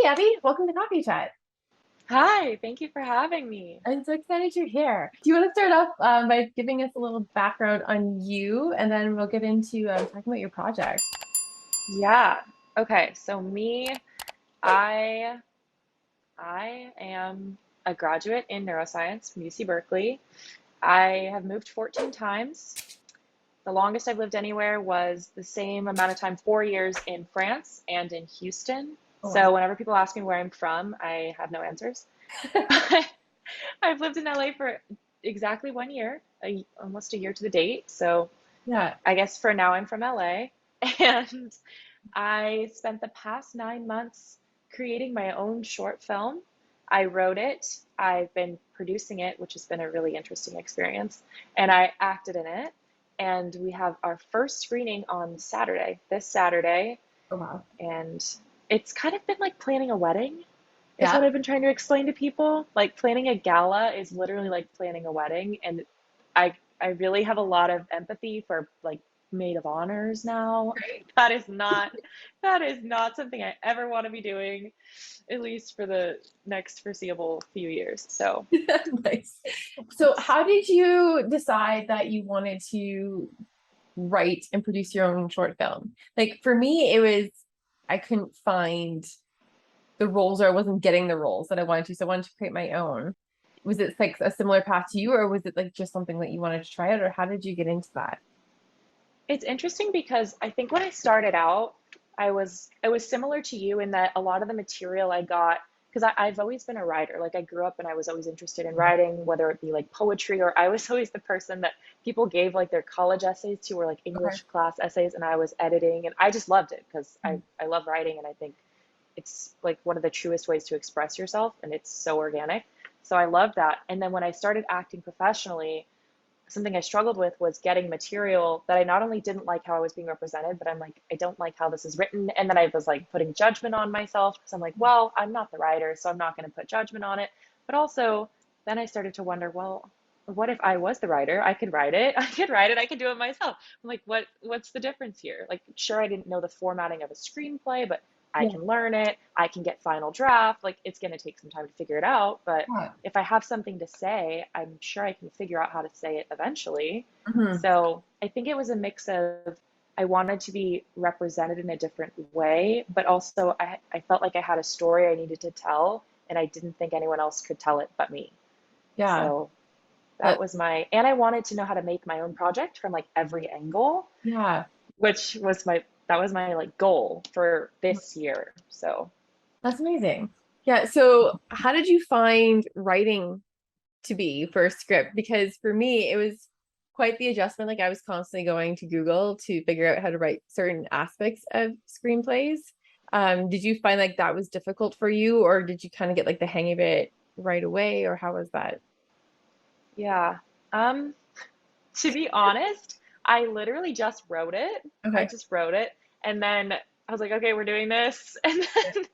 Abby, welcome to Coffee Chat. Hi, thank you for having me. I'm so excited you're here. Do you want to start off by giving us a little background on you, and then we'll get into talking about your project? Yeah. Okay, so I I am a graduate in neuroscience from UC Berkeley. I have moved 14 times. The longest I've lived anywhere was the same amount of time, 4 years in France and in Houston. Oh, wow. So whenever people ask me where I'm from, I have no answers. I've lived in LA for exactly 1 year, almost a year to the date. So Yeah. I guess for now I'm from LA. And I spent the past 9 months creating my own short film. I wrote it, I've been producing it, which has been a really interesting experience, and I acted in it. And we have our first screening on Saturday, this Saturday. Oh, wow. And it's kind of been like planning a wedding, is Yeah. what I've been trying to explain to people. Like planning a gala is literally like planning a wedding. And I really have a lot of empathy for like maid of honors now. Great. That is not that is not something I ever want to be doing, at least for the next foreseeable few years. So Nice. So, how did you decide that you wanted to write and produce your own short film? Like for me, it was I couldn't find the roles, or I wasn't getting the roles that I wanted to, so I wanted to create my own. Was it like a similar path to you, or was it like just something that you wanted to try out, or how did you get into that? it's interesting because I think when I started out, I was similar to you in that a lot of the material I got, because I've always been a writer. Like I grew up and I was always interested in writing, whether it be like poetry, or I was always the person that people gave like their college essays to, or like Okay. English class essays, and I was editing, and I just loved it because I love writing, and I think it's like one of the truest ways to express yourself, and it's so organic. So I loved that. And then when I started acting professionally, something I struggled with was getting material that I not only didn't like how I was being represented, but I'm like, I don't like how this is written. And then I was like putting judgment on myself because I'm like, well, I'm not the writer, so I'm not going to put judgment on it. But also, then I started to wonder, well, what if I was the writer? I could write it. I could write it. I could do it myself. I'm like, what's the difference here? Like, sure, I didn't know the formatting of a screenplay, but I Yeah. can learn it. I can get final draft. Like, it's going to take some time to figure it out, but Yeah. if I have something to say, I'm sure I can figure out how to say it eventually. Mhm. So I think it was a mix of I wanted to be represented in a different way, but also I felt like I had a story I needed to tell, and I didn't think anyone else could tell it but me. Yeah. So that That, was and I wanted to know how to make my own project from like every angle, yeah. which was that was my like goal for this year. So That's amazing. Yeah. So, how did you find writing to be for a script? Because for me, it was quite the adjustment. Like, I was constantly going to Google to figure out how to write certain aspects of screenplays. Did you find like that was difficult for you, or did you kind of get like the hang of it right away, or how was that? yeah. Um, To be honest, I literally just wrote it. I Okay. just wrote it. And then I was like, okay, we're doing this. And then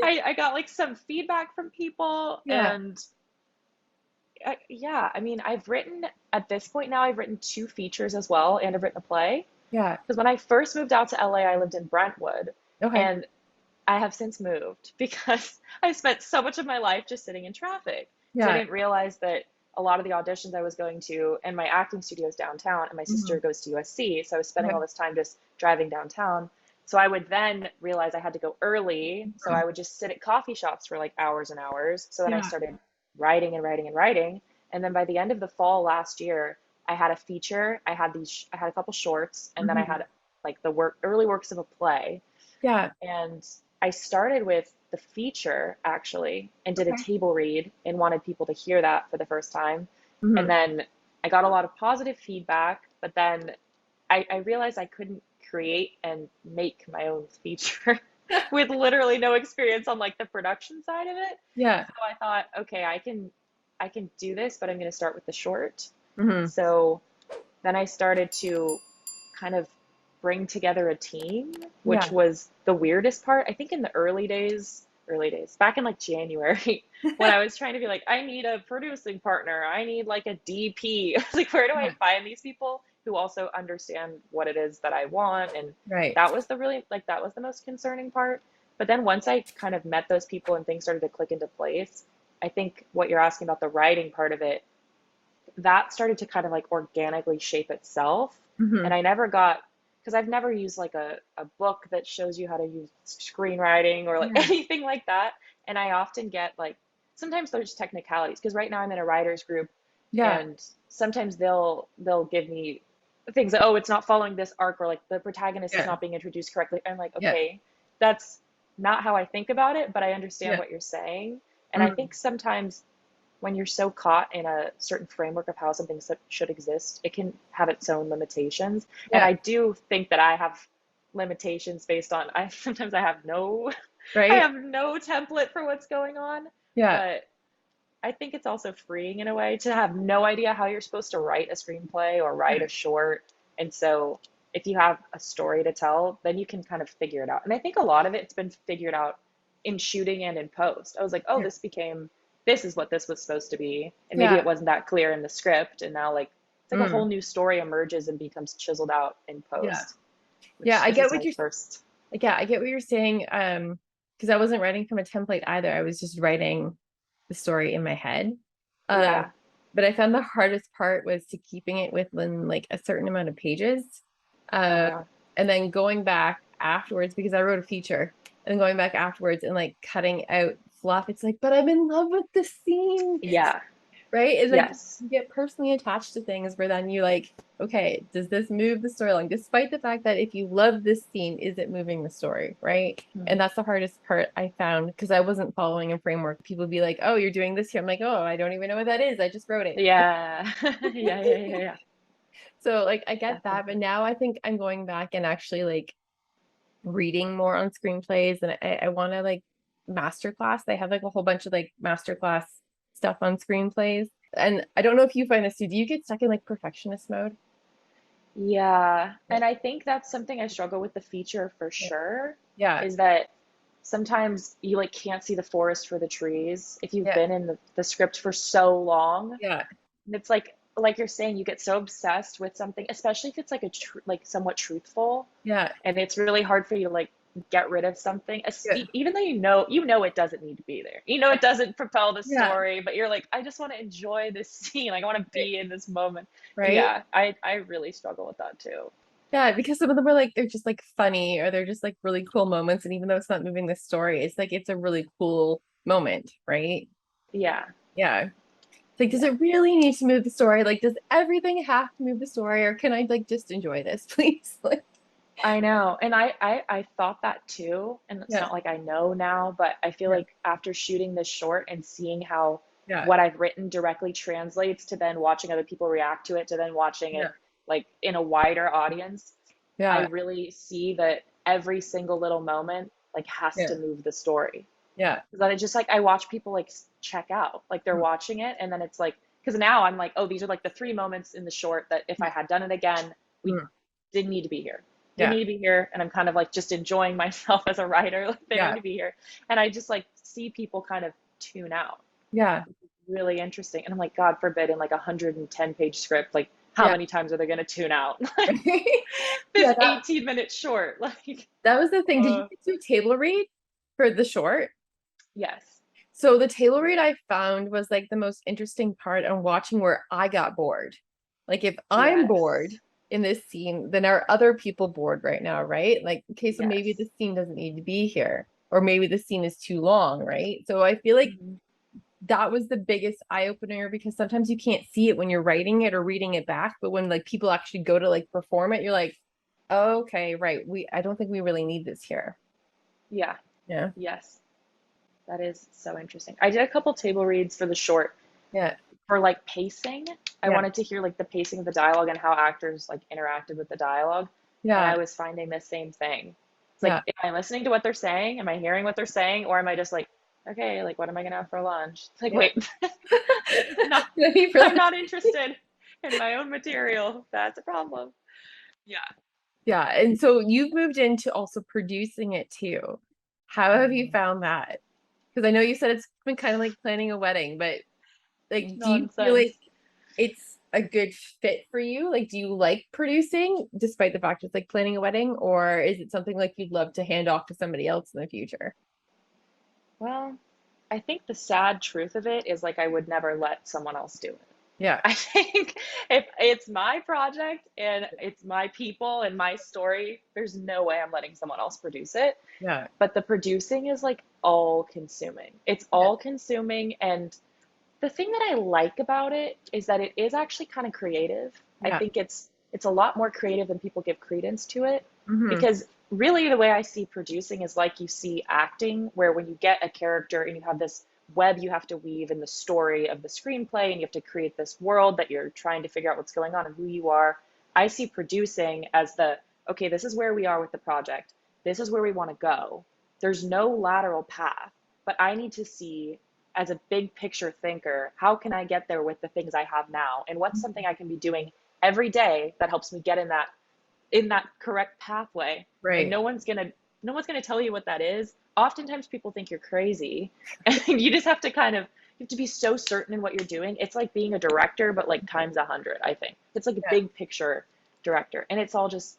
I got like some feedback from people. Yeah. And yeah, I mean, at this point now, I've written two features as well, and I've written a play. Yeah. Because when I first moved out to LA, I lived in Brentwood. Okay. And I have since moved because I spent so much of my life just sitting in traffic because I Yeah. didn't realize that a lot of the auditions I was going to, and my acting studio is downtown, and my sister Mhm. goes to USC, so I was spending all Okay. this time just driving downtown. So I would then realize I had to go early, so Mhm. I would just sit at coffee shops for like hours and hours. So then I Yeah. started writing and writing and writing, and then by the end of the fall last year, I had a feature. I had a couple shorts, and then I Mhm. had like the early works of a play, Yeah. and I started with the feature actually and did a Okay. table read and wanted people to hear that for the first time. And Mhm. then I got a lot of positive feedback, but then I realized I couldn't create and make my own feature with literally no experience on like the production side of it. Yeah. So I thought, okay, I can do this, but I'm going to start with the short. Mhm. So then I started to kind of bring together a team, which Yeah. was the weirdest part. I think in the early days, back in like January, when I was trying to be like, I need a producing partner, I need like a DP. I was like, where do I Yeah. find these people who also understand what it is that I want? And Right. that was the really, like, that was the most concerning part. But then once I kind of met those people and things started to click into place, I think what you're asking about the writing part of it, that started to kind of like organically shape itself. And Hmm. I never got, because I've never used like a book that shows you how to use screenwriting or like Yeah. anything like that. And I often get like, sometimes there's technicalities, because right now I'm in a writers group, Yeah. and sometimes they'll give me things that, oh, it's not following this arc, or like the protagonist is Yeah. not being introduced correctly. I'm like, Yeah. okay, that's not how I think about it, but I understand Yeah. what you're saying. And I Mm. think sometimes when you're so caught in a certain framework of how something should exist, it can have its own limitations. And Yeah. I do think that I have limitations based on, I sometimes I have no I Right. have no template for what's going on, Yeah. but I think it's also freeing in a way to have no idea how you're supposed to write a screenplay or write Yeah. a short. And so if you have a story to tell, then you can kind of figure it out. And I think a lot of it's been figured out in shooting and in post. I was like, oh, Yeah. this is what this was supposed to be. And maybe Yeah. it wasn't that clear in the script. And now, like, it's like a whole Mm. new story emerges and becomes chiseled out in Yeah. post, Yeah. which I this get is what my you're first. like. Yeah, I get what you're saying. Because I wasn't writing from a template either. I was just writing the story in my head. Um, Yeah. but I found the hardest part was to keeping it within like a certain amount of pages. Oh, Uh, yeah. and then going back afterwards because I wrote a feature and going back afterwards and like cutting out fluff. It's like, but I'm in love with the scene, Yeah. right? It's like Yes. you get personally attached to things where then you like, okay, does this move the story along? Despite the fact that if you love this scene, is it moving the story, right? And Mhm. that's the hardest part I found because I wasn't following a framework. People be like, oh, you're doing this here. I'm like, oh, I don't even know what that is. I just wrote it. Yeah. Yeah, yeah, yeah, yeah. So like I get that, but Definitely. now I think I'm going back and actually like reading more on screenplays and I want to like masterclass. They have like a whole bunch of like masterclass stuff on screenplays. And I don't know if you find this too. Do you get stuck in like perfectionist mode? Yeah. Yeah. And I think that's something I struggle with the feature for Yeah. sure, Yeah. is that sometimes you like can't see the forest for the trees if you've Yeah. been in the script for so long. Yeah. And it's like you're saying, you get so obsessed with something, especially if it's like like somewhat truthful, Yeah. and it's really hard for you to like get rid of something, Yeah. even though you know it doesn't need to be there, it doesn't propel the Yeah. story, but you're like, I just want to enjoy this scene, like I want to Right. be in this moment. Right. Yeah, I really struggle with that too. Yeah, because some of them are like they're just like funny or they're just like really cool moments. And even though it's not moving the story, it's like it's a really cool moment, right? Yeah, Yeah. It's like, does yeah, it really need to move the story? Like, does everything have to move the story, or can I like just enjoy this, please? Like, I know. And I thought that too, and it's yeah, not like I know now, but I feel yeah, like after shooting this short and seeing how yeah, what I've written directly translates to then watching other people react to it, to then watching it yeah, like in a wider audience, I yeah, really see that every single little moment like has yeah, to move the story. yeah, Because then it's just like I watch people like check out, like they're mm, watching it, and then it's like, because now I'm like, oh, these are like the three moments in the short that if I had done it again, we mm, didn't need to be here. Didn't yeah, need to be here, and I'm kind of like just enjoying myself as a writer. Like they don't yeah, need to be here, and I just like see people kind of tune out. yeah, Really interesting, and I'm like, God forbid, in like a 110-page script, like how yeah. many times are they going to tune out? Like Yeah, this 18-minute short, like, that was the thing. Did you uh, get to a table read for the short? yes, So the table read I found was like the most interesting part on watching where I got bored. Like if I'm bored yes, in this scene, then are other people bored right now, right? Like, okay, so maybe yes. the scene doesn't need to be here, or maybe the scene is too long, right? So I feel like Mhm. that was the biggest eye opener because sometimes you can't see it when you're writing it or reading it back, but when like people actually go to like perform it, you're like, oh, okay, right. I don't think we really need this here. Yeah, Yeah. yes. That is so interesting. I did a couple table reads for the short Yeah. for like pacing. I Yeah. wanted to hear like the pacing of the dialogue and how actors like interacted with the dialogue. And I Yeah. was finding the same thing. It's like, Yeah. am I listening to what they're saying? Am I hearing what they're saying? Or am I just like, okay, like what am I gonna have for lunch? It's like, Yeah. wait, not, You I'm realize not interested in my own material. That's a problem. Yeah. yeah, and so you've moved into also producing it too. How have you Mhm. found that? Because I know you said it's been kind of like planning a wedding, but like, do you feel like Nonsense. it's a good fit for you? Like, do you like producing despite the fact it's like planning a wedding, or is it something like you'd love to hand off to somebody else in the future? Well, I think the sad truth of it is like I would never let someone else do it. Yeah. I think if it's my project and it's my people and my story, there's no way I'm letting someone else produce it. Yeah. But the producing is like all consuming. It's Yeah. all consuming. And the thing that I like about it is that it is actually kind of creative. I Yeah. think it's a lot more creative than people give credence to it, Hmm. because really the way I see producing is like you see acting, where when you get a character and you have this web you have to weave in the story of the screenplay and you have to create this world that you're trying to figure out what's going on and who you are. I see producing as the, okay, this is where we are with the project. This is where we want to go. There's no lateral path, but I need to see, as a big picture thinker, how can I get there with the things I have now? And what's something I can be doing every day that helps me get in that correct pathway? And Right. no one's gonna tell you what that is. Oftentimes people think you're crazy, and you just have to you have to be so certain in what you're doing. It's like being a director, but like times 100, I think. It's like a Yeah. big picture director, and it's all just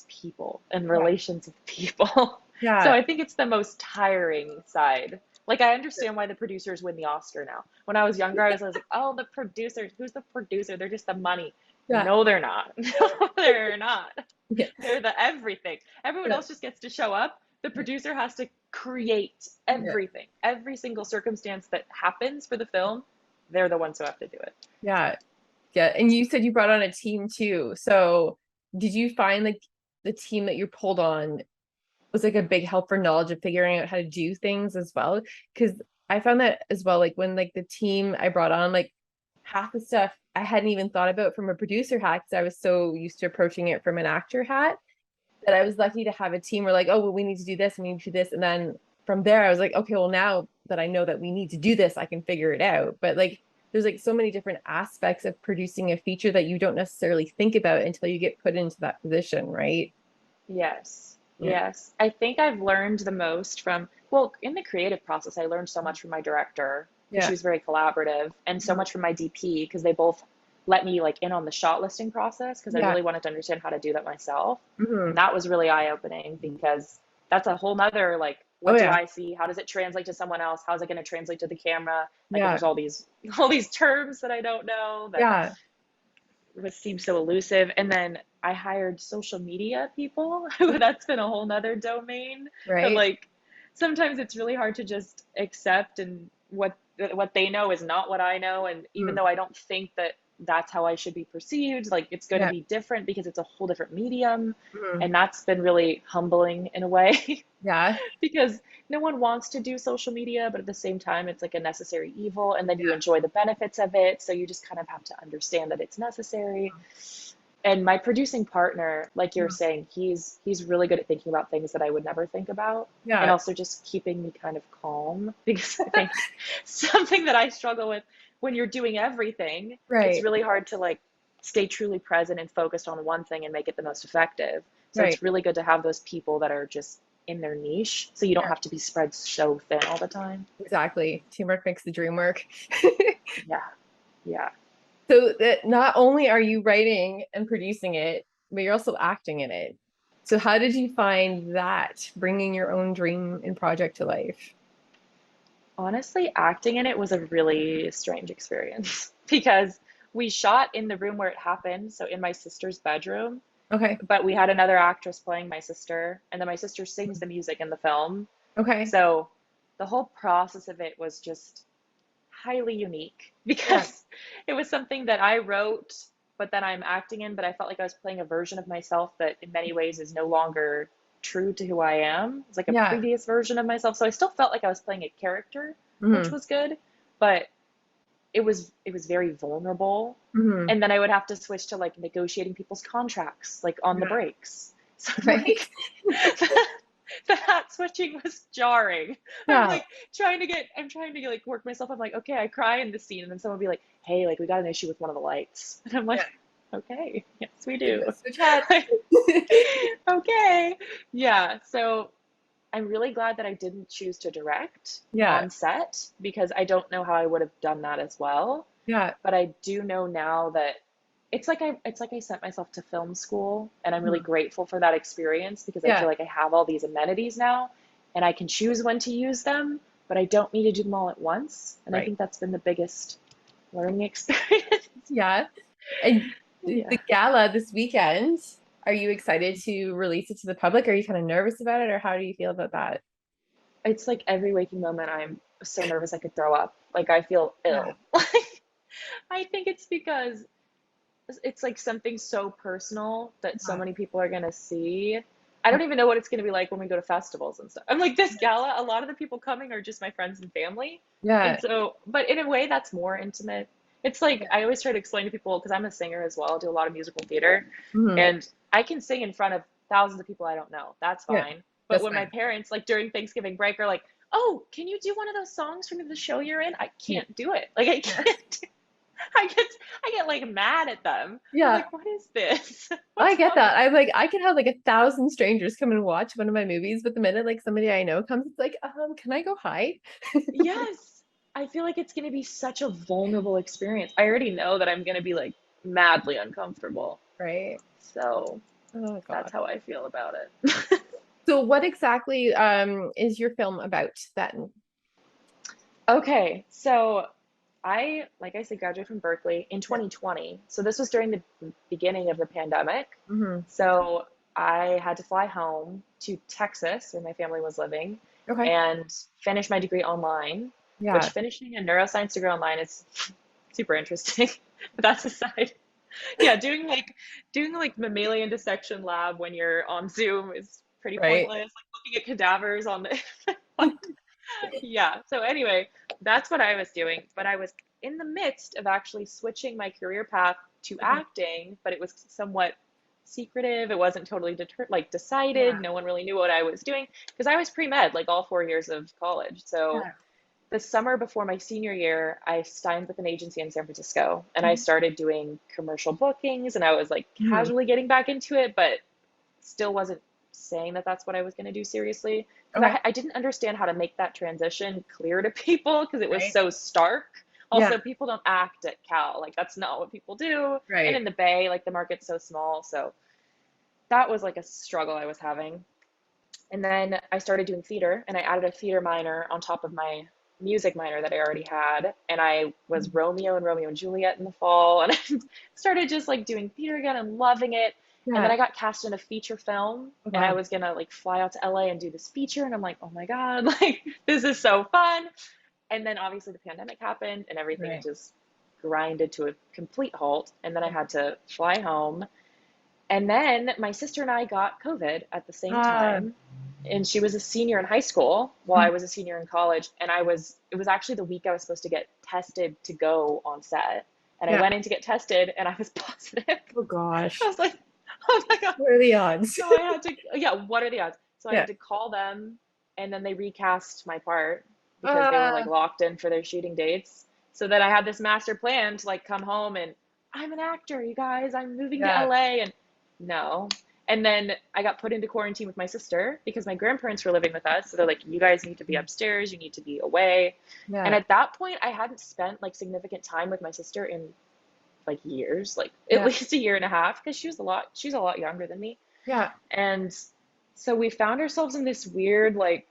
people and Yeah. relations with people. So Yeah. I think it's the most tiring side. Like I understand why the producers win the Oscar now. When I was younger, I was like, oh, the producers, who's the producer? They're just the money. Yeah. No, they're not. No, they're not. Yeah. They're the everything. Everyone Yeah. else just gets to show up. The producer has to create Yeah. everything. Every single circumstance that happens for the film, they're the ones who have to do it. Yeah. Yeah. And you said you brought on a team too. So did you find like the team that you pulled on was like a big help for knowledge of figuring out how to do things as well? Because I found that as well, like when like the team I brought on, like half the stuff I hadn't even thought about from a producer hat because I was so used to approaching it from an actor hat, that I was lucky to have a team where like, oh, well, we need to do this and we need to do this. And then from there, I was like, okay, well, now that I know that we need to do this, I can figure it out. But like, there's like so many different aspects of producing a feature that you don't necessarily think about until you get put into that position, right? Yes. Yeah. Yes. I think I've learned the most from, well, in the creative process, I learned so much from my director because she Yeah. was very collaborative, and so much from my DP because they both let me like in on the shot listing process because I Yeah. really wanted to understand how to do that myself. And Hmm. that was really eye-opening because that's a whole nother like, Oh, what do yeah. I see? How does it translate to someone else? How's it going to translate to the camera? Like, and Yeah. there's all these terms that I don't know that Yeah. was seems so elusive. And then I hired social media people. That's been a whole nother domain that Right. like sometimes it's really hard to just accept, and what they know is not what I know. And even Mm. though I don't think that that's how I should be perceived, like it's going to Yeah. be different because it's a whole different medium. Mm. And that's been really humbling in a way. Yeah. Because no one wants to do social media, but at the same time, it's like a necessary evil, and then you Yeah. enjoy the benefits of it. So you just kind of have to understand that it's necessary. And my producing partner, like you're Mm. saying, he's really good at thinking about things that I would never think about, and Yeah. also just keeping me kind of calm because I think something that I struggle with when you're doing everything, it's Right. really hard to like stay truly present and focused on one thing and make it the most effective. So Right. it's really good to have those people that are just in their niche so you don't Yeah. have to be spread so thin all the time. Exactly. Teamwork makes the dream work. Yeah. Yeah. So that not only are you writing and producing it, but you're also acting in it. So how did you find that, bringing your own dream and project to life? Honestly, acting in it was a really strange experience because we shot in the room where it happened, so in my sister's bedroom, Okay. but we had another actress playing my sister, and then my sister sings the music in the film. Okay. So the whole process of it was just highly unique Yeah. because it was something that I wrote, but then I'm acting in, but I felt like I was playing a version of myself that in many ways is no longer true to who I am. It's like a Yeah. previous version of myself. So I still felt like I was playing a character, which Hmm. was good, but it was very vulnerable. Hmm. And then I would have to switch to like negotiating people's contracts, like on the Yeah. breaks. So Right. like the hat switching was jarring. Yeah. I'm trying to get, like work myself. I'm like, okay, I cry in the scene, and then someone will be like, hey, like we got an issue with one of the lights. And I'm Yeah. like, okay, yes, we do. Switch hats. Okay. Yeah. So I'm really glad that I didn't choose to direct Yeah. on set because I don't know how I would have done that as well. Yeah. But I do know now that it's like I sent myself to film school, and I'm really Mhm. grateful for that experience because I Yeah. feel like I have all these amenities now. and I can choose when to use them, but I don't need to do them all at once. And I Right. think that's been the biggest learning experience. Yeah. And Yeah. the gala this weekend, are you excited to release it to the public? Are you kind of nervous about it, or how do you feel about that? It's like every waking moment I'm so nervous I could throw up. Like I feel Yeah. ill. I think it's because it's like something so personal that so Yeah. many people are gonna see. I don't even know what it's gonna be like when we go to festivals and stuff. I'm like, this gala, a lot of the people coming are just my friends and family. And Yeah. so, but in a way that's more intimate. It's like I always try to explain to people, because I'm a singer as well, do a lot of musical theater, Mhm. and I can sing in front of thousands of people I don't know. That's Yeah. fine. But That's when my fine. parents, like during Thanksgiving break, are like, "Oh, can you do one of those songs from the show you're in?" I Yeah. can't do it. Like I Yeah. can't I get I get like mad at them. I'm Yeah. like, what is this? I What's get wrong with that. I'm like, I can have like 1,000 strangers come and watch one of my movies, but the minute like somebody I know comes, it's like, can I go hi? Yes. I feel like it's gonna be such a vulnerable experience. I already know that I'm gonna be like madly uncomfortable. Right. So Oh that's God. how I feel about it. So what exactly is your film about then? Okay, so like I said, graduated from Berkeley in Yeah. 2020. So this was during the beginning of the pandemic. Hmm. So I had to fly home to Texas, where my family was living, Okay. and finish my degree online, which Yeah. finishing a neuroscience degree online is super interesting. But that's aside. Yeah, doing like mammalian dissection lab when you're on Zoom is pretty Right. pointless. Like looking at cadavers on the yeah. So anyway, that's what I was doing, but I was in the midst of actually switching my career path to Okay. acting, but it was somewhat secretive. It wasn't totally decided. Yeah. No one really knew what I was doing because I was pre-med like all 4 years of college. So Yeah. the summer before my senior year, I signed with an agency in San Francisco and I Mhm. started doing commercial bookings and I was like Mhm. casually getting back into it, but still wasn't saying that that's what I was going to do seriously because Okay. I didn't understand how to make that transition clear to people because it was Right. so stark. Yeah. Also, people don't act at Cal. Like, that's not what people do. And Right. in the Bay, like, the market's so small. So that was like a struggle I was having. And then I started doing theater and I added a theater minor on top of my music minor that I already had. And I was Mhm. Romeo and Juliet in the fall. And I started just like doing theater again and loving it. And then Yeah. I got cast in a feature film Oh, and I wow. was gonna like fly out to LA and do this feature. And I'm like, oh my God, like this is so fun. And then obviously the pandemic happened and everything Right. just grinded to a complete halt. And then I Yeah. had to fly home. And then my sister and I got COVID at the same Uh, time. And she was a senior in high school while I was a senior in college. And it was actually the week I was supposed to get tested to go on set. And I yeah. went in to get tested and I was positive. Oh I gosh. was like, oh my God. What are the odds? So I had to, yeah, what are the odds? So I Yeah. had to call them and then they recast my part because they were like Uh, locked in for their shooting dates. So then I had this master plan to like come home and I'm an actor, you guys. I'm moving to yeah. LA and no. And then I got put into quarantine with my sister because my grandparents were living with us. So they're like, you guys need to be upstairs, you need to be away. And Yeah. at that point, I hadn't spent like significant time with my sister in like years, like at Yeah. least a year and a half, because she's a lot younger than me. Yeah. And so we found ourselves in this weird, like,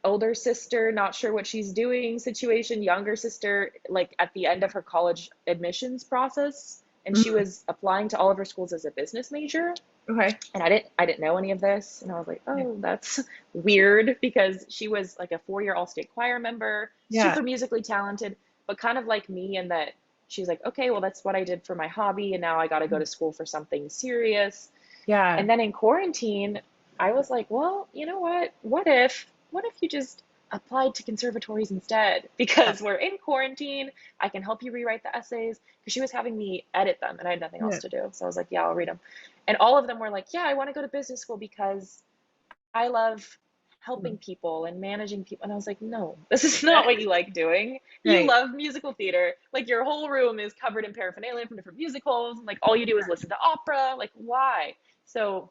older sister, not sure what she's doing situation, younger sister, like at the end of her college admissions process. And she Mhm. was applying to all of her schools as a business major. Okay. And I didn't know any of this. And I was like, Yeah. oh, that's weird because she was like a 4 year all state choir member, Yeah. super musically talented, but kind of like me in that she's like, okay, well, that's what I did for my hobby. And now I got to go to school for something serious. Yeah. And then in quarantine, I was like, well, you know what? What if you just applied to conservatories instead? Yeah. Because we're in quarantine. I can help you rewrite the essays. Because she was having me edit them and I had nothing else Yeah. to do. So I was like, yeah, I'll read them. And all of them were like, yeah, I want to go to business school because I love helping Mhm. people and managing people. And I was like, no, this is not Yeah. what you like doing. You Right. love musical theater. Like your whole room is covered in paraphernalia from different musicals. And like all you do is listen to opera. Like why? So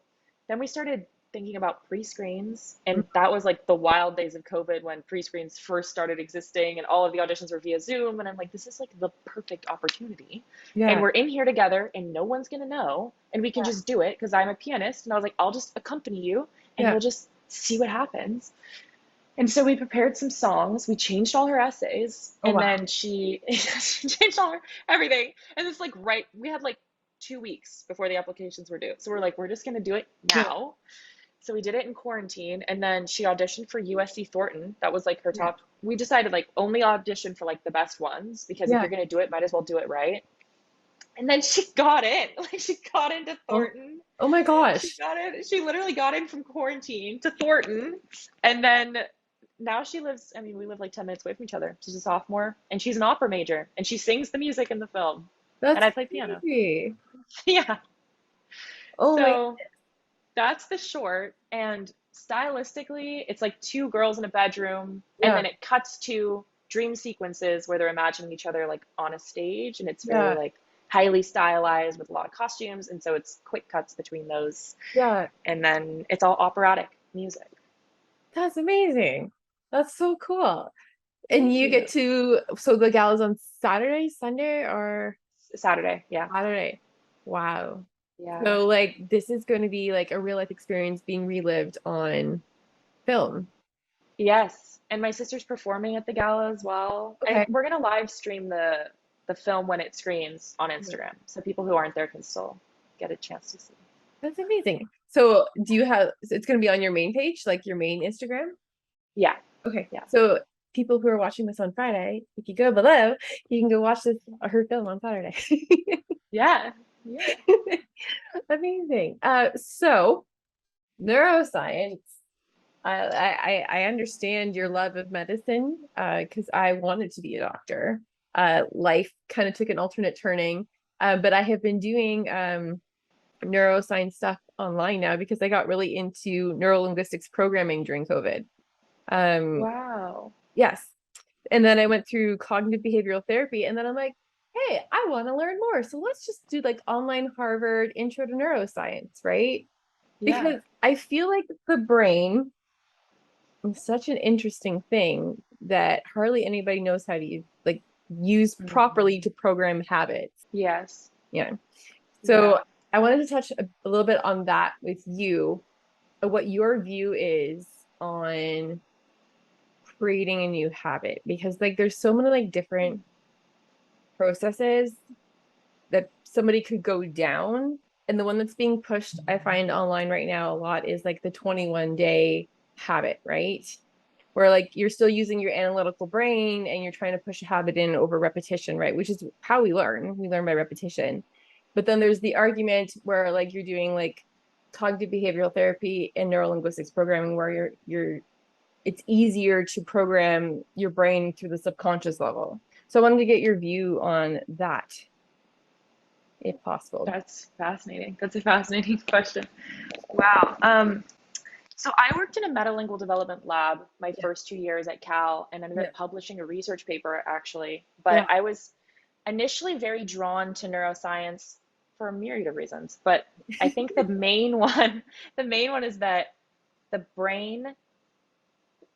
then we started thinking about pre-screens. And Mhm. that was like the wild days of COVID when pre-screens first started existing and all of the auditions were via Zoom. And I'm like, this is like the perfect opportunity. And Yeah. we're in here together and no one's going to know. And we can Yeah. just do it because I'm a pianist. And I was like, I'll just accompany you and Yeah. we'll just see what happens. And so we prepared some songs. We changed all her essays, Oh and wow. then she changed all her everything. And it's like we had like 2 weeks before the applications were due. So we're like, we're just gonna do it Yeah. now. So we did it in quarantine, and then she auditioned for USC Thornton. That was like her Yeah. top. We decided like only audition for like the best ones because if Yeah. you're gonna do it, might as well do it right. And then she got in. Like she got into Oh, Thornton. oh my She gosh. got in. She literally got in from quarantine to Thornton. And then now she lives, I mean, we live like 10 minutes away from each other. She's a sophomore and she's an opera major and she sings the music in the film. And That's I play piano. crazy. Yeah. Oh my, So that's the short. And stylistically, it's like two girls in a bedroom. And yeah. then it cuts to dream sequences where they're imagining each other like on a stage. And it's very Yeah. like highly stylized with a lot of costumes. And so it's quick cuts between those. Yeah. And then it's all operatic music. That's amazing. That's so cool. And Thank you you. get to, so the gala's on Saturday, Sunday, or Saturday, yeah. Saturday? Wow. Yeah. So like this is going to be like a real life experience being relived on film. Yes. And my sister's performing at the gala as well. And Okay. we're gonna live stream the film when it screens on Instagram. So people who aren't there can still get a chance to see. That's amazing. So do you have, so it's going to be on your main page, like your main Instagram? Yeah. Okay. Yeah. So people who are watching this on Friday, if you go below, you can go watch this her film on Saturday. Yeah. Yeah. Amazing. So neuroscience. I understand your love of medicine, because I wanted to be a doctor. Life kind of took an alternate turning. But I have been doing neuroscience stuff online now because I got really into neurolinguistics programming during COVID. Um, Wow. yes. And then I went through cognitive behavioral therapy, and then I'm like, hey, I want to learn more. So let's just do like online Harvard intro to neuroscience, right? Yeah. Because I feel like the brain is such an interesting thing that hardly anybody knows how to use properly Hmm. to program habits. Yes. Yeah. Yeah. So I wanted to touch a little bit on that with you, what your view is on creating a new habit, because like there's so many like different processes that somebody could go down. And the one that's being pushed, I find online right now a lot, is like the 21-day habit, right? Where like you're still using your analytical brain and you're trying to push a habit in over repetition, right? Which is how we learn. We learn by repetition. But then there's the argument where like you're doing like cognitive behavioral therapy and neurolinguistics programming where you're it's easier to program your brain through the subconscious level. So I wanted to get your view on that, if possible. That's fascinating. That's a fascinating question. Wow. So I worked in a metalingual development lab my Yeah. first 2 years at Cal and ended Yeah. up publishing a research paper actually. But Yeah. I was initially very drawn to neuroscience for a myriad of reasons. But I think the main one, the main one is that the brain,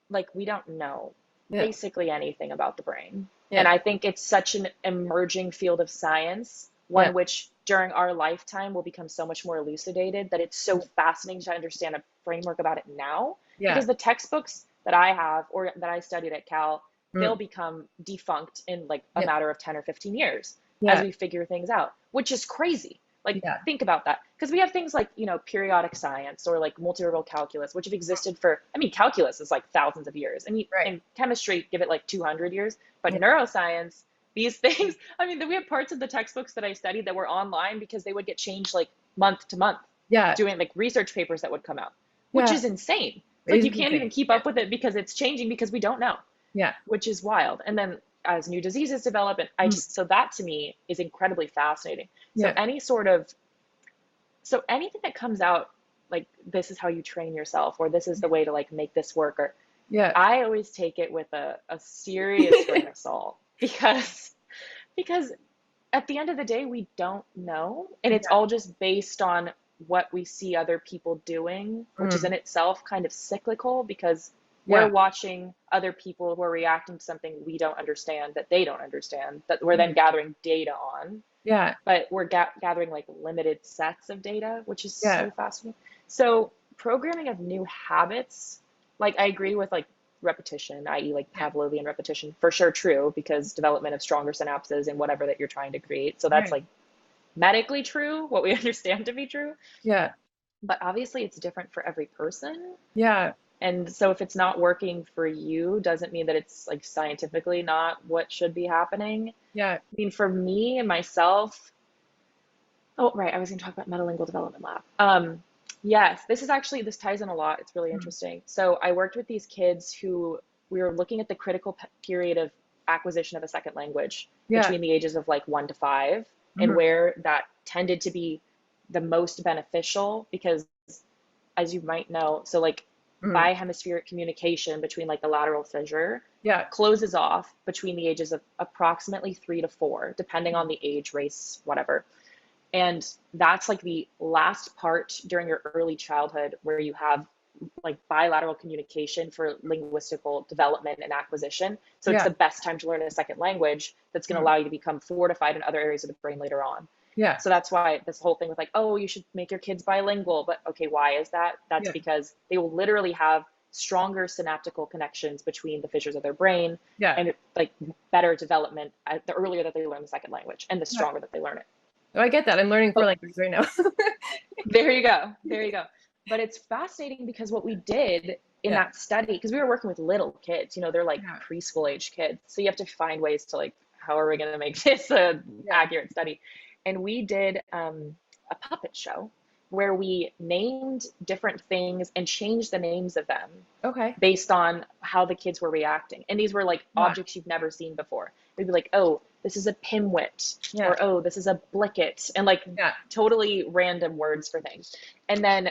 like we don't know Yeah. basically anything about the brain. And Yeah. I think it's such an emerging field of science, Yeah. one which during our lifetime will become so much more elucidated that it's so fascinating to understand a framework about it now. Yeah. Because the textbooks that I have or that I studied at Cal, they'll Mm. become defunct in like a Yeah. matter of 10 or 15 years as Yeah. we figure things out, which is crazy. Like, Yeah. think about that. Because we have things like, periodic science or like multivariable calculus, which have existed for, I mean, calculus is like thousands of years. I mean, Right. in chemistry, give it like 200 years. But Yeah. neuroscience, these things, I mean, we have parts of the textbooks that I studied that were online because they would get changed like month to month, Yeah. doing like research papers that would come out, which Yeah. is insane. It's It like is you can't even insane. keep Yeah. up with it because it's changing because we don't know, Yeah. which is wild. And then as new diseases develop, and Mm. so that to me is incredibly fascinating. So Yeah. anything that comes out like this is how you train yourself or this is the way to like make this work or Yeah. I always take it with a serious grain of salt because at the end of the day we don't know and it's Yeah. all just based on what we see other people doing, which is Mm. in itself kind of cyclical because we're Yeah. watching other people who are reacting to something we don't understand that they don't understand that we're then Mm. gathering data on, Yeah. but we're gathering like limited sets of data, which is Yeah. so fascinating. So programming of new habits, like I agree with like repetition, i.e. like Yeah. Pavlovian repetition, for sure true, because development of stronger synapses and whatever that you're trying to create. So that's Right. like medically true, what we understand to be true. Yeah. But obviously it's different for every person. Yeah. And so if it's not working for you, doesn't mean that it's like scientifically not what should be happening. Yeah. I mean, for me and myself, oh, right, I was going to talk about metalingual development lab. Yes, this is actually, this ties in a lot. It's really Mhm. interesting. So I worked with these kids who we were looking at the critical period of acquisition of a second language Yeah. between the ages of like 1 to 5, and Mhm. where that tended to be the most beneficial because, as you might know, so like Mhm. bihemispheric communication between like the lateral fissure Yeah. closes off between the ages of approximately 3 to 4, depending on Mhm. the age, race, whatever. And that's like the last part during your early childhood where you have like bilateral communication for linguistical development and acquisition. So it's Yeah. the best time to learn a second language that's going to Mhm. allow you to become fortified in other areas of the brain later on. Yeah. So that's why this whole thing with like, oh, you should make your kids bilingual. But okay, why is that? That's Yeah. because they will literally have stronger synaptical connections between the fissures of their brain Yeah. and like better development the earlier that they learn the second language and the Yeah. stronger that they learn it. Oh, I get that. I'm learning four But languages right now. there you go. There you go. But it's fascinating because what we did in Yeah. that study, because we were working with little kids, they're like Yeah. preschool age kids. So you have to find ways to like, how are we going to make this a Yeah. accurate study? And we did a puppet show where we named different things and changed the names of them Okay. based on how the kids were reacting. And these were like Yeah. objects you've never seen before. They'd be like, oh, this is a pimwit, Yeah. or oh, this is a blicket, and like Yeah. totally random words for things. And then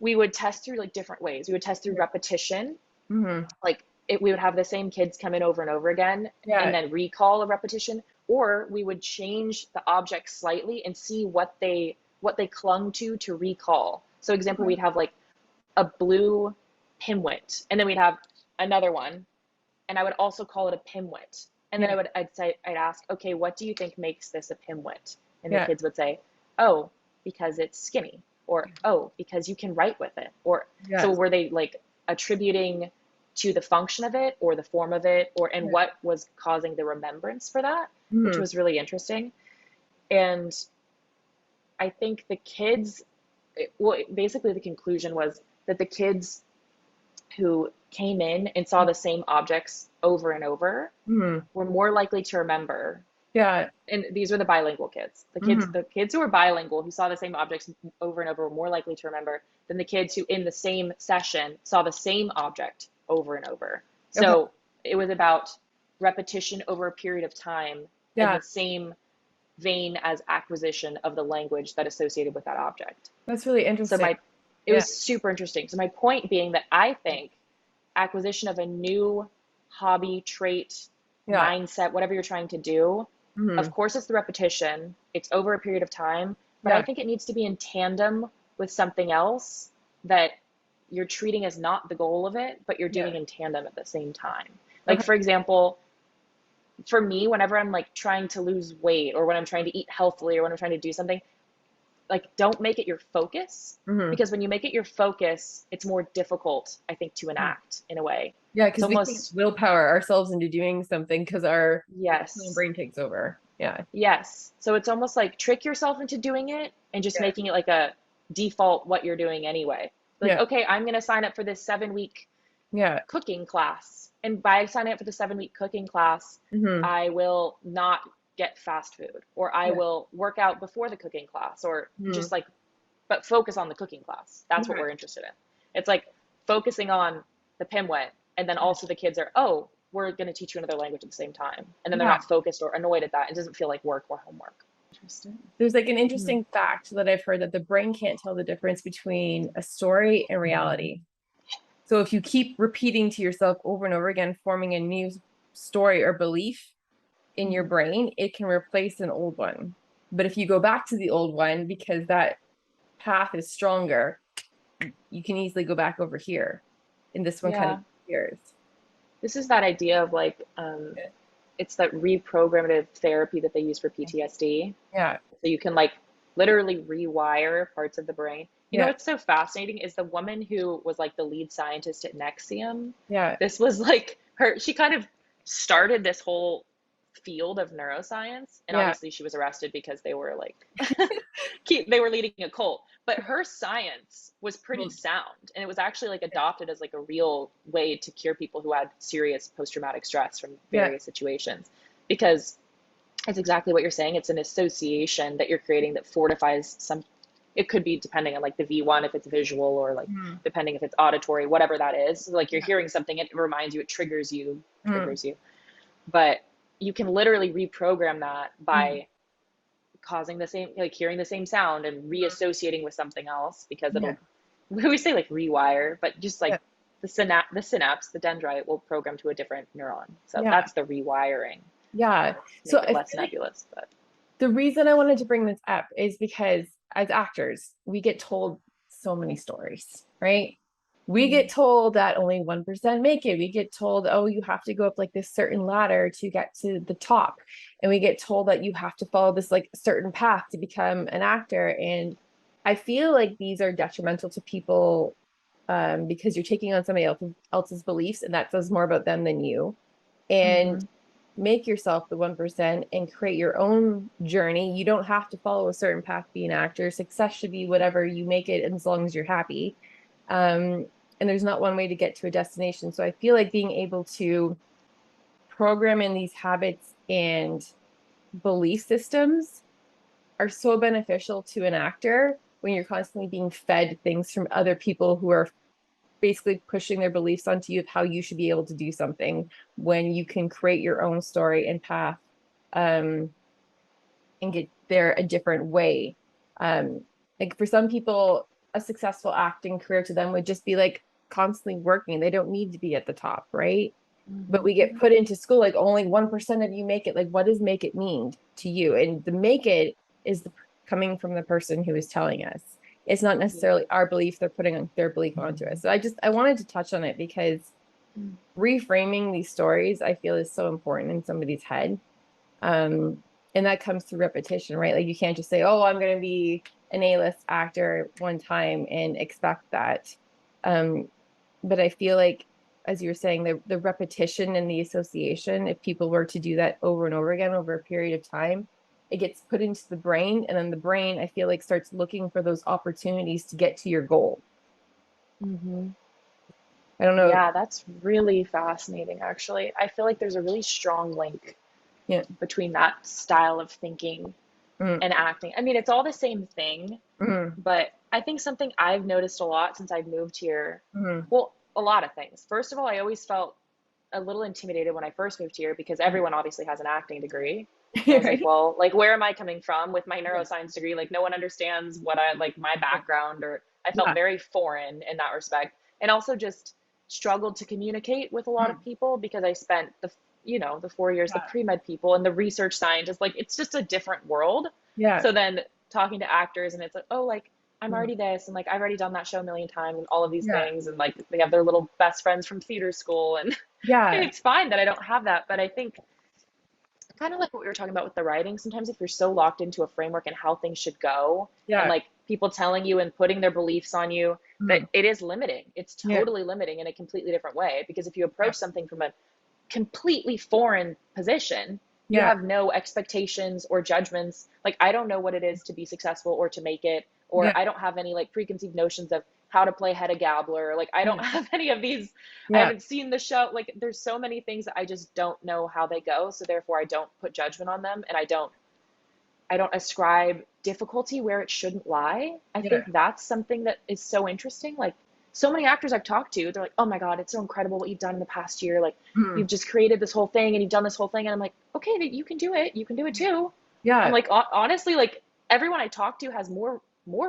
we would test through like different ways. We would test through Yeah. repetition, Hmm. like we would have the same kids come in over and over again and Yeah. then recall a repetition, or we would change the object slightly and see what they clung to recall. So example, Okay. we'd have like a blue pimwit, and then we'd have another one, and I would also call it a pimwit. And then Yeah. I'd ask, okay, what do you think makes this a pimwit? And the Yeah. kids would say, oh, because it's skinny, or oh, because you can write with it, or so Yes. were they like attributing to the function of it or the form of it, or and Yeah. what was causing the remembrance for that, which Hmm. was really interesting. And I think the kids, well, basically the conclusion was that the kids who came in and saw the same objects over and over Hmm. were more likely to remember. Yeah. And these were the bilingual kids. The kids, Hmm. the kids who were bilingual, who saw the same objects over and over, were more likely to remember than the kids who, in the same session, saw the same object over and over. Okay. So it was about repetition over a period of time in Yeah. the same vein as acquisition of the language that associated with that object. That's really So interesting. it Yeah. was super interesting. So my point being that I think acquisition of a new hobby, trait, Yeah. mindset, whatever you're trying to do, Hmm. of course it's the repetition, it's over a period of time, but I Yeah. think it needs to be in tandem with something else that you're treating as not the goal of it, but you're Yeah. doing in tandem at the same time. Like Okay. for example, for me, whenever I'm like trying to lose weight or when I'm trying to eat healthily or when I'm trying to do something, like don't make it your focus, Hmm. because when you make it your focus, it's more difficult, I think, to enact in a way. Yeah, It's because we can't almost, willpower ourselves into doing something because our yes, brain takes over. Yeah. yes. So it's almost like trick yourself into doing it and just Yeah. making it like a default what you're doing anyway. Like, Yeah. okay, I'm going to sign up for this 7 week Yeah. cooking class. And by signing up for the 7 week cooking class, Hmm. I will not get fast food, or I Yeah. will work out before the cooking class, or Hmm. just like, but focus on the cooking class. That's what Yeah. we're interested in. It's like focusing on the Pimwet, and then also the kids are, oh, we're going to teach you another language at the same time. And then they're Yeah. not focused or annoyed at that. It doesn't feel like work or homework. Interesting. There's like an Mhm. interesting fact that I've heard that the brain can't tell the difference between a story and reality. So if you keep repeating to yourself over and over again, forming a new story or belief in your Mhm. brain, it can replace an old one. But if you go back to the old one because that path is stronger, you can easily go back over here. And this one kind of Yeah. disappears. This is that idea of like, it's that reprogrammative therapy that they use for PTSD. Yeah. So you can like literally rewire parts of the brain. You know Yeah. what's so fascinating is the woman who was like the lead scientist at Nexium. Yeah. This was like her, she kind of started this whole field of neuroscience. And Yeah. obviously she was arrested because they were like, they were leading a cult. But her science was pretty Mhm. sound. And it was actually like adopted as like a real way to cure people who had serious post-traumatic stress from Yeah. various situations. Because it's exactly what you're saying. It's an association that you're creating that fortifies some. It could be depending on like the V1 if it's visual, or like Mhm. depending if it's auditory, whatever that is. So like you're Yeah. hearing something, it reminds you, it Mhm. triggers you. But you can literally reprogram that Mhm. by causing the same, like hearing the same sound and reassociating with something else, because Yeah. it'll, we say like rewire, but just Yeah. like the synapse, the dendrite will program to a different neuron. So Yeah. that's the rewiring Yeah. to So make it I less feel like nebulous. But the reason I wanted to bring this up is because as actors, we get told so many stories, right? We get mm, told that only 1% make it. We get told, oh, you have to go up like this certain ladder to get to the top. And we get told that you have to follow this like certain path to become an actor. And I feel like these are detrimental to people because you're taking on somebody else's beliefs, and that says more about them than you. And mm-hmm. make yourself the 1% and create your own journey. You don't have to follow a certain path to be an actor. Success should be whatever you make it, as long as you're happy. And there's not one way to get to a destination. So I feel like being able to program in these habits and belief systems are so beneficial to an actor when you're constantly being fed things from other people who are basically pushing their beliefs onto you of how you should be able to do something, when you can create your own story and path, um, and get there a different way. Like for some people, a successful acting career to them would just be like constantly working. They don't need to be at the top, right? But we get Mm-hmm. put into school like only 1% of you make it. Like, what does make it mean to you? And the make it is coming from the person who is telling us. It's not Yeah. necessarily our belief, they're putting their belief onto us. So I wanted to touch on it because Mm. reframing these stories I feel is so important in somebody's head. um and that comes through repetition, right? Like you can't just say, oh, I'm going to be an A-list actor one time and expect that. um but I feel like, as you were saying, the repetition and the association, if people were to do that over and over again over a period of time, it gets put into the brain, and then the brain, I feel like, starts looking for those opportunities to get to your goal. Mm-hmm. I don't know. Yeah, that's really fascinating, actually. I feel like there's a really strong link Yeah. between that style of thinking Mm, and acting. I mean, it's all the same thing, mm, but I think something I've noticed a lot since I've moved here, mm. well, a lot of things. First of all, I always felt a little intimidated when I first moved here because everyone obviously has an acting degree. And I was like, Right. well, like, where am I coming from with my Yeah. neuroscience degree? Like, no one understands what I like, my background, or I felt Yeah. very foreign in that respect. And also just struggled to communicate with a lot Mm, of people because I spent the 4 years, the yeah. pre-med people and the research scientists, like, it's just a different world. Yeah. So then talking to actors, and it's like, oh, like, I'm Mm, already this, and like, I've already done that show a million times and all of these yeah. things. And like, they have their little best friends from theater school. And Yeah. it's fine that I don't have that, but I think kind of like what we were talking about with the writing, sometimes if you're so locked into a framework and how things should go, and Yeah. like people telling you and putting their beliefs on you, that Mm, it is limiting. It's yeah. totally limiting in a completely different way, because if you Yeah. approach something from a completely foreign position, you Yeah. have no expectations or judgments. Like, I don't know what it is to be successful or to make it, Yeah. or I don't have any like preconceived notions of how to play Hedda Gabler. Like, I don't Yeah. have any of these. I Yeah. haven't seen the show. Like, there's so many things that I just don't know how they go. So therefore I don't put judgment on them, and I don't ascribe difficulty where it shouldn't lie. I Yeah. think that's something that is so interesting. Like, so many actors I've talked to, they're like, "Oh my God, it's so incredible what you've done in the past year. Like, Mm, you've just created this whole thing and you've done this whole thing." And I'm like, "Okay, that you can do it. You can do it too." I'm yeah. like, honestly, like, everyone I talk to has more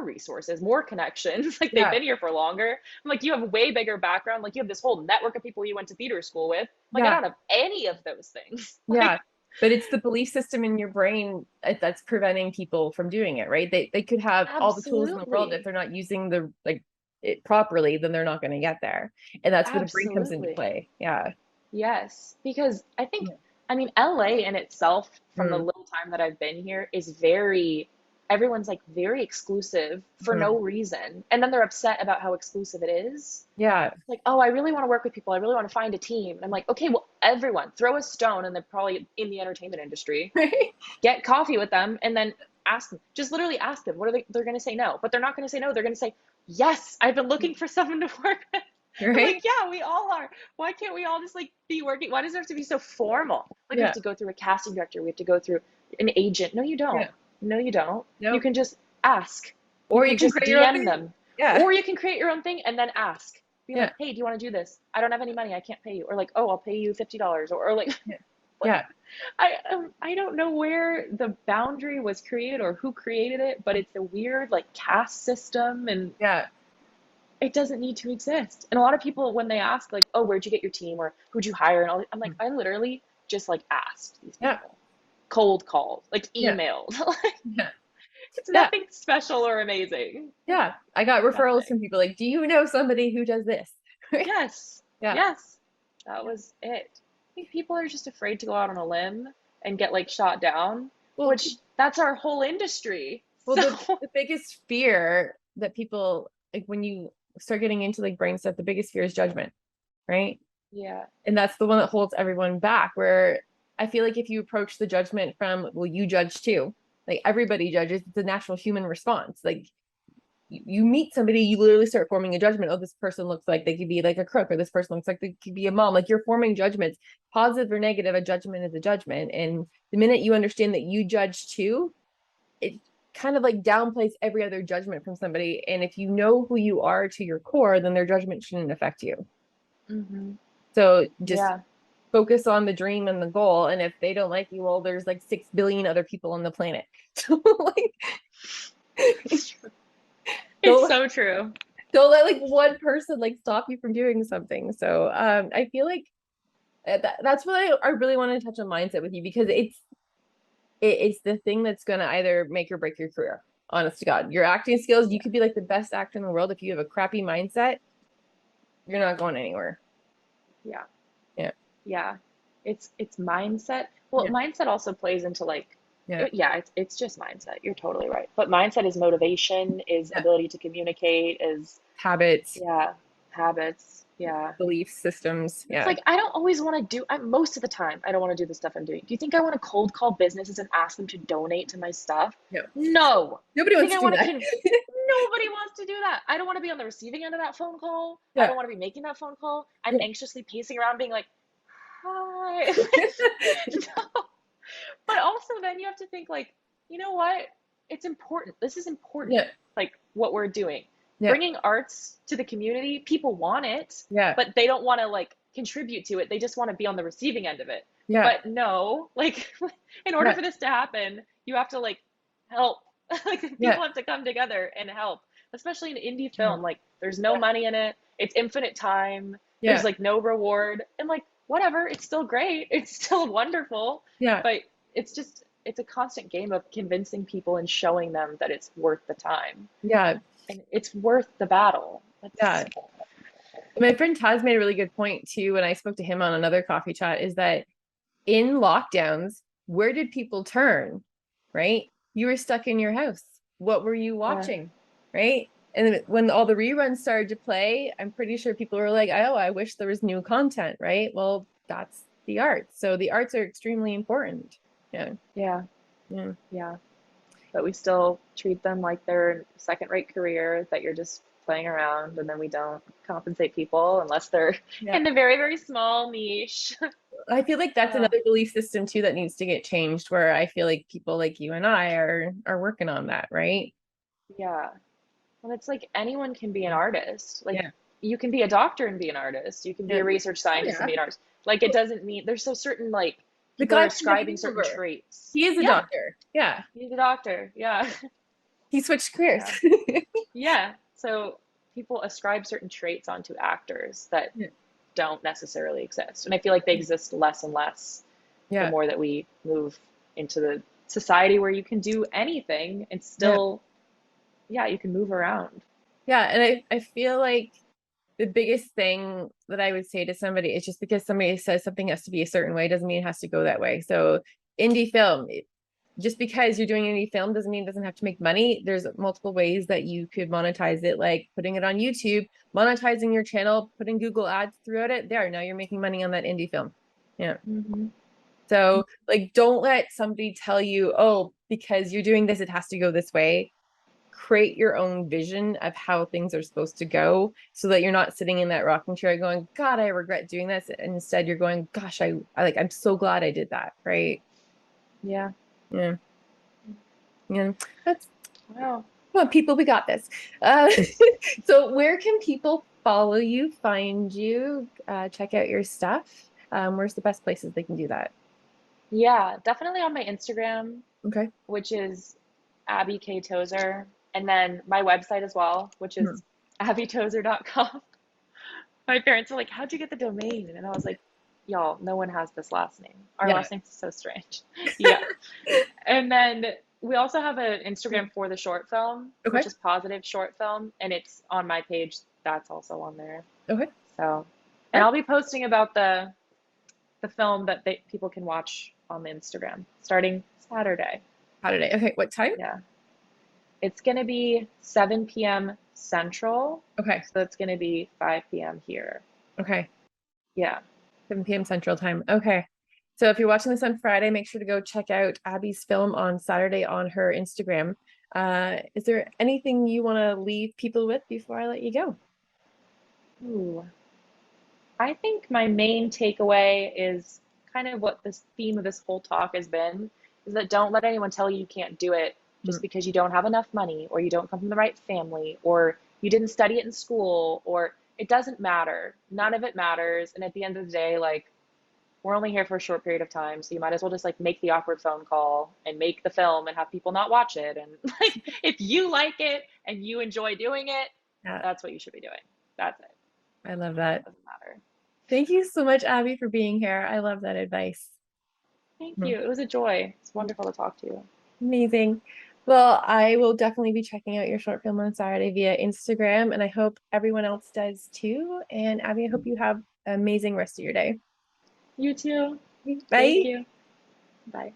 resources, more connections. Like, they've Yeah. been here for longer. I'm like, you have a way bigger background. Like, you have this whole network of people you went to theater school with. Like, I Yeah. don't have any of those things. Yeah. Like, But it's the belief system in your brain that's preventing people from doing it, right? They could have all the tools in the world. If absolutely. they're not using the like it properly, then they're not going to get there. And that's where the brain comes into Absolutely. play. Yeah. Yes, because I think, Yeah. I mean, LA in itself, from the Mm, little time that I've been here, is very, everyone's like very exclusive for Mhm. no reason. And then they're upset about how exclusive it is. Yeah. Like, oh, I really want to work with people. I really want to find a team. And I'm like, okay, well, everyone throw a stone, and they're probably in the entertainment industry. Right. Get coffee with them and then ask them. Just literally ask them. What are they? They're going to say no, but they're not going to say no. They're going to say, yes, I've been looking for someone to work with. I'm Right. like, yeah, we all are. Why can't we all just like be working? Why does it have to be so formal? Like we have Yeah. to go through a casting director. We have to go through an agent. No, you don't. Yeah. No, you don't. You Nope. can just ask. You Or you can can just create your own DM thing. them. Yeah. Or you can create your own thing and then ask. Be Yeah. like, hey, do you want to do this? I don't have any money. I can't pay you. Or like, oh, I'll pay you $50. Or like, Yeah. like Yeah. I don't know where the boundary was created or who created it, but it's a weird like caste system, and Yeah. it doesn't need to exist. And a lot of people, when they ask like, oh, where'd you get your team, or who'd you hire, and all, I'm like, I literally just like asked these Yeah. people, cold called, like Yeah. emailed. Yeah. It's Yeah. nothing special or amazing. Yeah. I got referrals Nothing. from people like, do you know somebody who does this? Yes. Yeah. Yes. That was it. I think people are just afraid to go out on a limb and get like shot down, Well, which that's our whole industry. well, So the biggest fear that people like when you start getting into like brain stuff, the biggest fear is judgment, right? yeah. And that's the one that holds everyone back. Where I feel like if you approach the judgment from, well, you judge too. Like everybody judges. It's a natural human response. Like you meet somebody, you literally start forming a judgment. Oh, this person looks like they could be like a crook, or this person looks like they could be a mom. Like you're forming judgments, positive or negative. A judgment is a judgment. And the minute you understand that you judge too, it kind of like downplays every other judgment from somebody. And if you know who you are to your core, then their judgment shouldn't affect you. hmm So just Yeah. focus on the dream and the goal. And if they don't like you, well, there's like 6 billion other people on the planet. So like It's don't so true. don't let like one person like stop you from doing something. So I feel like that's what I really want to touch on mindset with you, because it's the thing that's gonna either make or break your career. Honest to God. Your acting skills, you Yeah. could be like the best actor in the world. If you have a crappy mindset, you're not going anywhere. Yeah. Yeah. Yeah. It's mindset. Well, Yeah. mindset also plays into like Yeah. yeah, it's just mindset. You're totally right. But mindset is motivation, is Yeah. ability to communicate, is Habits, yeah, habits. Yeah. belief systems. It's Yeah. like I don't always want to do most of the time I don't want to do the stuff I'm doing. Do you think I want to cold call businesses and ask them to donate to my stuff? No. No. Nobody You think wants I to do want to that. nobody wants to do that. I don't want to be on the receiving end of that phone call. I Yeah. don't want to be making that phone call. I'm Yeah. anxiously pacing around being like, "Hi." No. But also then you have to think like, you know what? It's important. This is important. Yeah. Like what we're doing. Yeah. Bringing arts to the community, people want it, Yeah. but they don't want to like contribute to it. They just want to be on the receiving end of it. Yeah. But no, like in order Yeah. for this to happen, you have to like help. Like Yeah. people have to come together and help. Especially in indie Yeah. film, like there's no money in it. It's infinite time. There's Yeah. like no reward. And like whatever, it's still great. It's still wonderful, Yeah. but it's a constant game of convincing people and showing them that it's worth the time Yeah. and it's worth the battle. That's Yeah. My friend Taz made a really good point too when I spoke to him on another coffee chat, is that in lockdowns, where did people turn? Right? You were stuck in your house. What were you yeah, watching? Right? And then when all the reruns started to play, I'm pretty sure people were like, oh, I wish there was new content, right? Well, that's the arts. So the arts are extremely important. Yeah. yeah, Yeah. yeah. But we still treat them like they're a second-rate career that you're just playing around, and then we don't compensate people unless they're Yeah. in the very, very small niche. I feel like that's Uh, another belief system too that needs to get changed, where I feel like people like you and I are working on that, right? yeah. And it's like anyone can be an artist. Like Yeah. you can be a doctor and be an artist. You can be Yeah. a research Oh scientist and yeah. be an artist. Like it doesn't mean there's so certain like The people are guy from ascribing Mady certain over. traits. He is a Yeah, doctor. Yeah. he's a doctor. Yeah. He switched careers. Yeah. Yeah. So people ascribe certain traits onto actors that Yeah. don't necessarily exist. And I feel like they exist less and less the Yeah. more that we move into the society where you can do anything and Yeah. still, yeah, you can move around. Yeah. And I feel like the biggest thing that I would say to somebody is, just because somebody says something has to be a certain way doesn't mean it has to go that way. So indie film, just because you're doing any film doesn't mean it doesn't have to make money. There's multiple ways that you could monetize it, like putting it on YouTube, monetizing your channel, putting Google ads throughout it. There, now you're making money on that indie film. Yeah. Mm-hmm. So like, don't let somebody tell you, oh, because you're doing this, it has to go this way. Create your own vision of how things are supposed to go so that you're not sitting in that rocking chair going, God, I regret doing this. And instead you're going, gosh, I like, I'm so glad I did that. Right. Yeah. Yeah. Yeah. That's, Wow. come on, people, we got this. Uh, so where can people follow you, find you, check out your stuff? Where's the best places they can do that? Yeah, definitely on my Instagram, Okay. which is Abby K. Tozer, and then my website as well, which Hmm. is abbytozer.com. My parents were like, "How'd you get the domain?" And I was like, "Y'all, no one has this last name. Our Yeah. last name's so strange." Yeah. And then we also have an Instagram for the short film, Okay. which is positive short film, and it's on my page. That's also on there. Okay. So, and Right. I'll be posting about the film that people can watch on the Instagram starting Saturday. Saturday. Okay. What time? Yeah. It's going to be 7 p.m. Central. Okay. So it's going to be 5 p.m. here. Okay. Yeah. 7 p.m. Central Time. Okay. So if you're watching this on Friday, make sure to go check out Abby's film on Saturday on her Instagram. Is there anything you want to leave people with before I let you go? Ooh. I think my main takeaway is kind of what this theme of this whole talk has been is that don't let anyone tell you you can't do it just Mm. because you don't have enough money or you don't come from the right family or you didn't study it in school or it doesn't matter. None of it matters. And at the end of the day, like we're only here for a short period of time, so you might as well just like make the awkward phone call and make the film and have people not watch it. And like if you like it and you enjoy doing it, Yeah, that's what you should be doing. That's it. I love that. Doesn't matter. Thank you so much, Abby, for being here. I love that advice. Thank Mm. you. It was a joy. It's wonderful to talk to you. Amazing. Well, I will definitely be checking out your short film on Saturday via Instagram, and I hope everyone else does too. And Abby, I hope you have an amazing rest of your day. You too. Thank Bye. you. Bye.